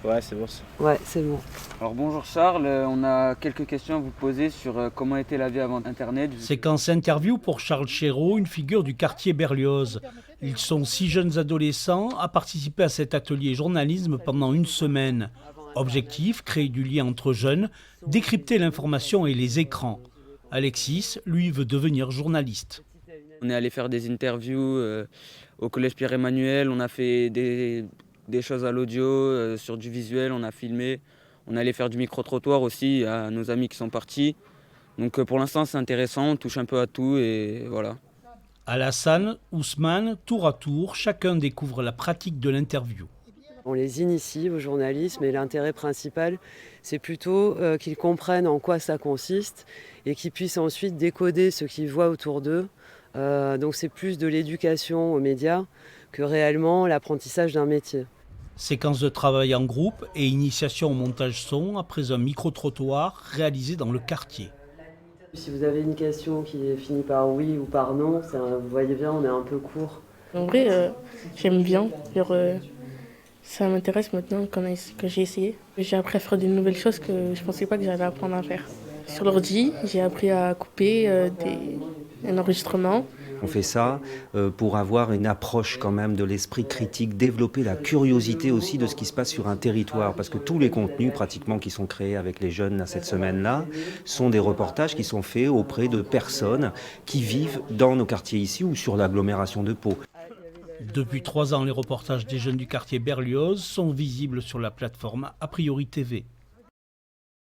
Ouais, c'est bon ça. Ouais, c'est bon. Alors bonjour Charles, on a quelques questions à vous poser sur comment était la vie avant Internet. Séquence interview pour Charles Chéreau, une figure du quartier Berlioz. Ils sont 6 jeunes adolescents à participer à cet atelier journalisme pendant une semaine. Objectif, créer du lien entre jeunes, décrypter l'information et les écrans. Alexis, lui, veut devenir journaliste. On est allé faire des interviews au collège Pierre-Emmanuel, on a fait des choses à l'audio, sur du visuel, on a filmé. On est allé faire du micro-trottoir aussi à nos amis qui sont partis. Donc pour l'instant c'est intéressant, on touche un peu à tout et voilà. Alassane, Ousmane, tour à tour, chacun découvre la pratique de l'interview. On les initie au journalisme et l'intérêt principal, c'est plutôt qu'ils comprennent en quoi ça consiste et qu'ils puissent ensuite décoder ce qu'ils voient autour d'eux. Donc c'est plus de l'éducation aux médias que réellement l'apprentissage d'un métier. Séquence de travail en groupe et initiation au montage son après un micro-trottoir réalisé dans le quartier. Si vous avez une question qui finit par oui ou par non, vous voyez bien, on est un peu court. En vrai, j'aime bien. Ça m'intéresse maintenant que j'ai essayé. J'ai appris à faire de nouvelles choses que je ne pensais pas que j'allais apprendre à faire. Sur l'ordi, j'ai appris à couper un enregistrement. On fait ça pour avoir une approche quand même de l'esprit critique, développer la curiosité aussi de ce qui se passe sur un territoire. Parce que tous les contenus pratiquement qui sont créés avec les jeunes cette semaine-là sont des reportages qui sont faits auprès de personnes qui vivent dans nos quartiers ici ou sur l'agglomération de Pau. Depuis 3 ans, les reportages des jeunes du quartier Berlioz sont visibles sur la plateforme A Priori TV.